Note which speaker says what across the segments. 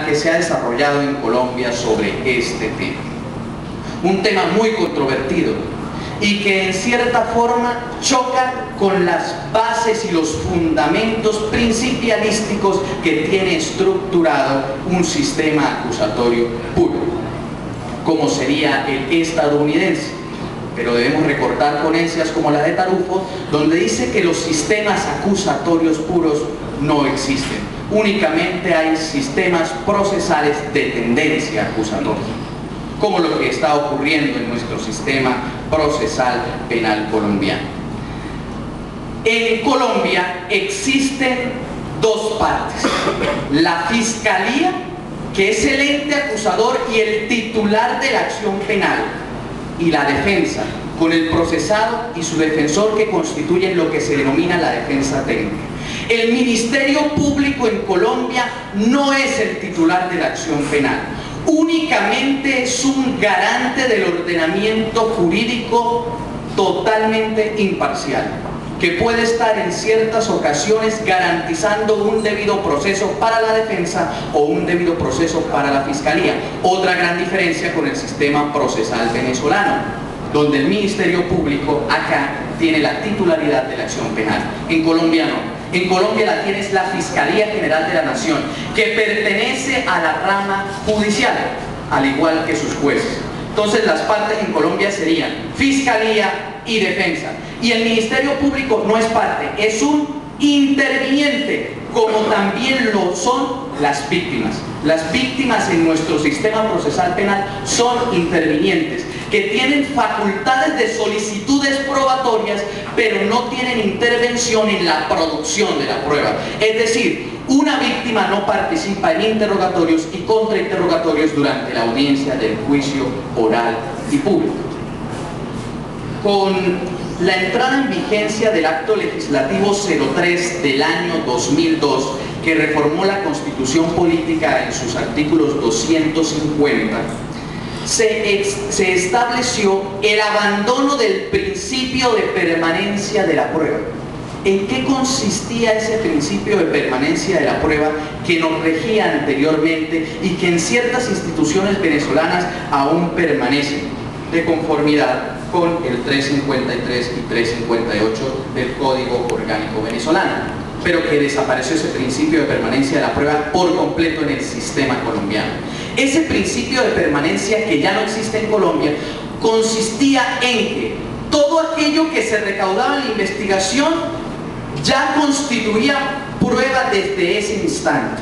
Speaker 1: que se ha desarrollado en Colombia sobre este tema. Un tema muy controvertido y que en cierta forma choca con las bases y los fundamentos principialísticos que tiene estructurado un sistema acusatorio puro, como sería el estadounidense. Pero debemos recordar ponencias como la de Tarufo, donde dice que los sistemas acusatorios puros no existen. Únicamente hay sistemas procesales de tendencia acusatoria, como lo que está ocurriendo en nuestro sistema procesal penal colombiano. En Colombia existen dos partes: la Fiscalía, que es el ente acusador y el titular de la acción penal, y la defensa, con el procesado y su defensor, que constituyen lo que se denomina la defensa técnica. El Ministerio Público en Colombia no es el titular de la acción penal, únicamente es un garante del ordenamiento jurídico totalmente imparcial, que puede estar en ciertas ocasiones garantizando un debido proceso para la defensa o un debido proceso para la Fiscalía. Otra gran diferencia con el sistema procesal venezolano, donde el Ministerio Público acá tiene la titularidad de la acción penal. En Colombia no. En Colombia la tiene la Fiscalía General de la Nación, que pertenece a la rama judicial, al igual que sus jueces. Entonces las partes en Colombia serían Fiscalía y Defensa. Y el Ministerio Público no es parte, es un interviniente, como también lo son las víctimas. Las víctimas en nuestro sistema procesal penal son intervinientes, que tienen facultades de solicitudes probatorias, pero no tienen intervención en la producción de la prueba. Es decir, una víctima no participa en interrogatorios y contrainterrogatorios durante la audiencia del juicio oral y público. Con la entrada en vigencia del Acto Legislativo 03 del año 2002, que reformó la Constitución Política en sus artículos 250, se estableció el abandono del principio de permanencia de la prueba. ¿En qué consistía ese principio de permanencia de la prueba que nos regía anteriormente y que en ciertas instituciones venezolanas aún permanece, de conformidad con el 353 y 358 del Código Orgánico Venezolano, pero que desapareció ese principio de permanencia de la prueba por completo en el sistema colombiano? Ese principio de permanencia, que ya no existe en Colombia, consistía en que todo aquello que se recaudaba en la investigación ya constituía prueba desde ese instante.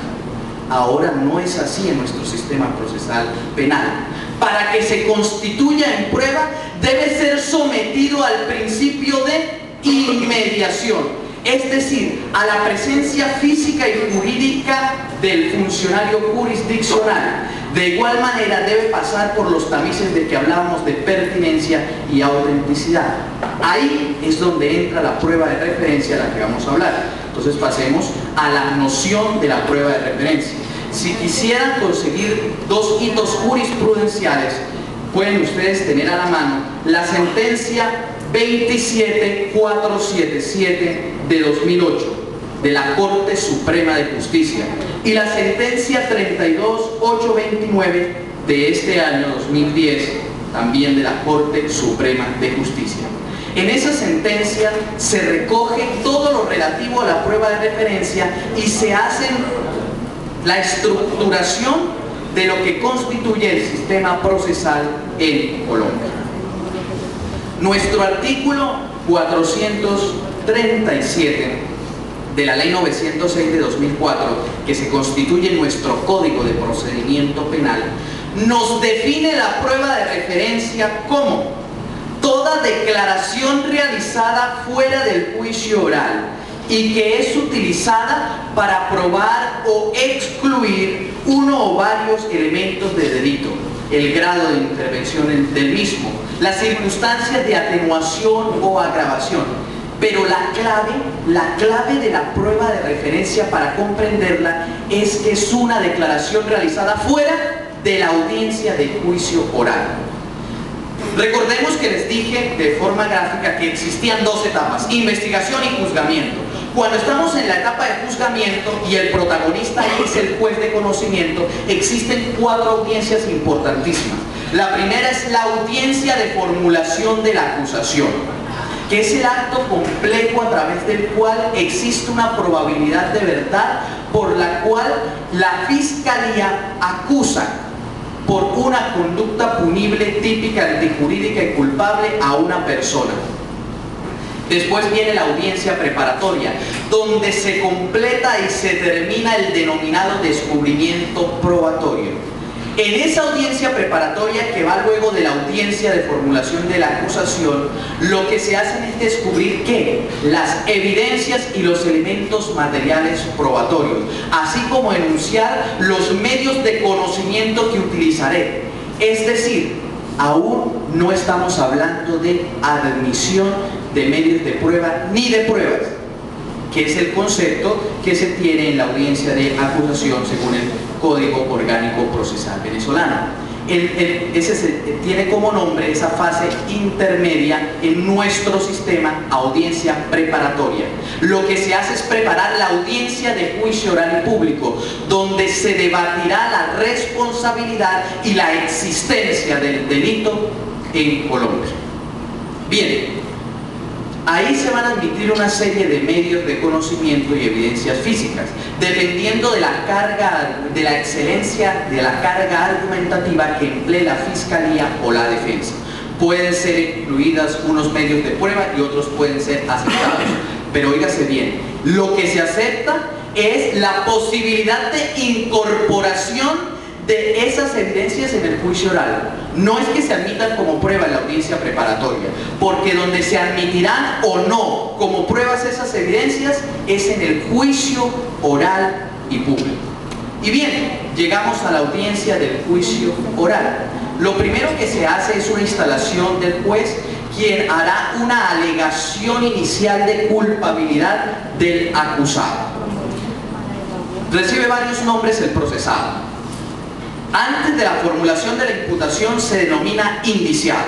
Speaker 1: Ahora no es así en nuestro sistema procesal penal. Para que se constituya en prueba debe ser sometido al principio de inmediación, es decir, a la presencia física y jurídica del funcionario jurisdiccional. De igual manera debe pasar por los tamices de que hablábamos de pertinencia y autenticidad. Ahí es donde entra la prueba de referencia a la que vamos a hablar. Entonces pasemos a la noción de la prueba de referencia. Si quisieran conseguir dos hitos jurisprudenciales, pueden ustedes tener a la mano la sentencia 27477 de 2008 de la Corte Suprema de Justicia y la sentencia 32829 de este año 2010, también de la Corte Suprema de Justicia. En esa sentencia se recoge todo lo relativo a la prueba de referencia y se hace la estructuración de lo que constituye el sistema procesal en Colombia. Nuestro artículo 437 de la Ley 906 de 2004, que se constituye en nuestro Código de Procedimiento Penal, nos define la prueba de referencia como toda declaración realizada fuera del juicio oral y que es utilizada para probar o excluir uno o varios elementos de delito, el grado de intervención del mismo, las circunstancias de atenuación o agravación. Pero la clave de la prueba de referencia, para comprenderla, es que es una declaración realizada fuera de la audiencia de juicio oral. Recordemos que les dije de forma gráfica que existían dos etapas: investigación y juzgamiento. Cuando estamos en la etapa de juzgamiento y el protagonista ahí es el juez de conocimiento, existen 4 audiencias importantísimas. La primera es la audiencia de formulación de la acusación, que es el acto complejo a través del cual existe una probabilidad de verdad por la cual la fiscalía acusa por una conducta punible típica, antijurídica y culpable a una persona. Después viene la audiencia preparatoria, donde se completa y se termina el denominado descubrimiento probatorio. En esa audiencia preparatoria, que va luego de la audiencia de formulación de la acusación, lo que se hace es descubrir ¿qué? Las evidencias y los elementos materiales probatorios, así como enunciar los medios de conocimiento que utilizaré. Es decir, aún no estamos hablando de admisión de medios de prueba ni de pruebas, que es el concepto que se tiene en la audiencia de acusación según el Código Orgánico Procesal venezolano. Ese tiene como nombre esa fase intermedia en nuestro sistema, audiencia preparatoria. Lo que se hace es preparar la audiencia de juicio oral y público, donde se debatirá la responsabilidad y la existencia del delito en Colombia. Bien, ahí se van a admitir una serie de medios de conocimiento y evidencias físicas, dependiendo de la carga, de la excelencia, de la carga argumentativa que emplee la fiscalía o la defensa. Pueden ser incluidas unos medios de prueba y otros pueden ser aceptados. Pero óigase bien, lo que se acepta es la posibilidad de incorporación de esas evidencias en el juicio oral. No es que se admitan como prueba en la audiencia preparatoria, porque donde se admitirán o no como pruebas esas evidencias es en el juicio oral y público. Y bien, llegamos a la audiencia del juicio oral. Lo primero que se hace es una instalación del juez, quien hará una alegación inicial de culpabilidad del acusado. Recibe varios nombres el procesado. Antes de la formulación de la imputación se denomina indiciado.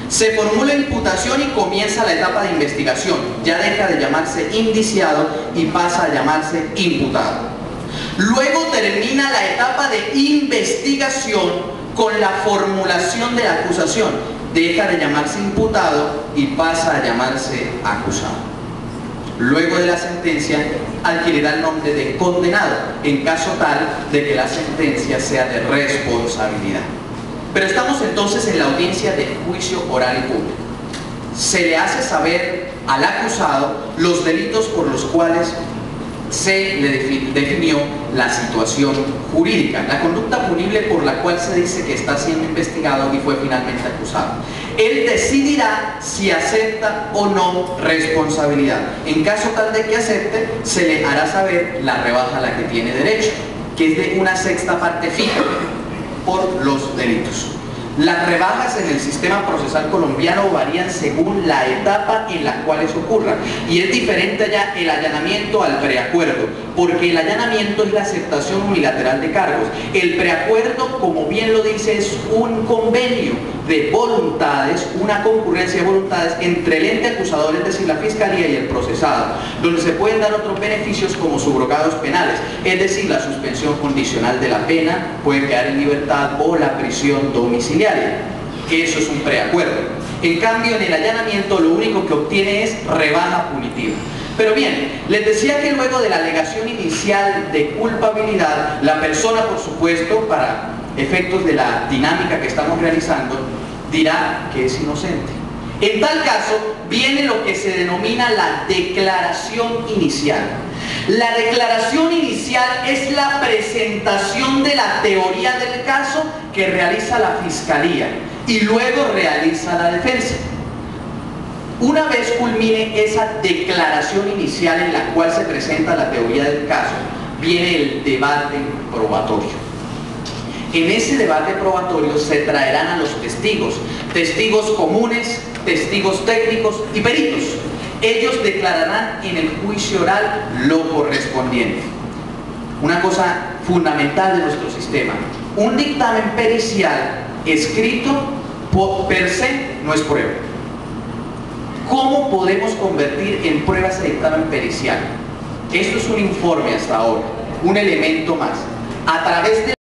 Speaker 1: Se formula imputación y comienza la etapa de investigación. Ya deja de llamarse indiciado y pasa a llamarse imputado. Luego termina la etapa de investigación con la formulación de la acusación. Deja de llamarse imputado y pasa a llamarse acusado. Luego de la sentencia adquirirá el nombre de condenado, en caso tal de que la sentencia sea de responsabilidad. Pero estamos entonces en la audiencia de juicio oral y público. Se le hace saber al acusado los delitos por los cuales se le definió la situación jurídica, la conducta punible por la cual se dice que está siendo investigado y fue finalmente acusado. Él decidirá si acepta o no responsabilidad. En caso tal de que acepte, se le hará saber la rebaja a la que tiene derecho, que es de 1/6 parte fija por los delitos. Las rebajas en el sistema procesal colombiano varían según la etapa en la cual eso ocurra, y es diferente ya el allanamiento al preacuerdo, porque el allanamiento es la aceptación unilateral de cargos. El preacuerdo, como bien lo dice, es un convenio de voluntades, una concurrencia de voluntades entre el ente acusador, es decir, la fiscalía, y el procesado, donde se pueden dar otros beneficios como subrogados penales, es decir, la suspensión condicional de la pena, puede quedar en libertad, o la prisión domiciliaria. Eso es un preacuerdo. En cambio, en el allanamiento lo único que obtiene es rebaja punitiva. Pero bien, les decía que luego de la alegación inicial de culpabilidad, la persona, por supuesto, para efectos de la dinámica que estamos realizando, dirá que es inocente. En tal caso, viene lo que se denomina la declaración inicial. La declaración inicial es la presentación de la teoría del caso que realiza la fiscalía y luego realiza la defensa. Una vez culmine esa declaración inicial en la cual se presenta la teoría del caso, viene el debate probatorio. En ese debate probatorio se traerán a los testigos, testigos comunes, testigos técnicos y peritos. Ellos declararán en el juicio oral lo correspondiente. Una cosa fundamental de nuestro sistema: un dictamen pericial escrito per se no es prueba. ¿Cómo podemos convertir en pruebas de dictamen pericial? Esto es un informe hasta ahora, un elemento más. A través de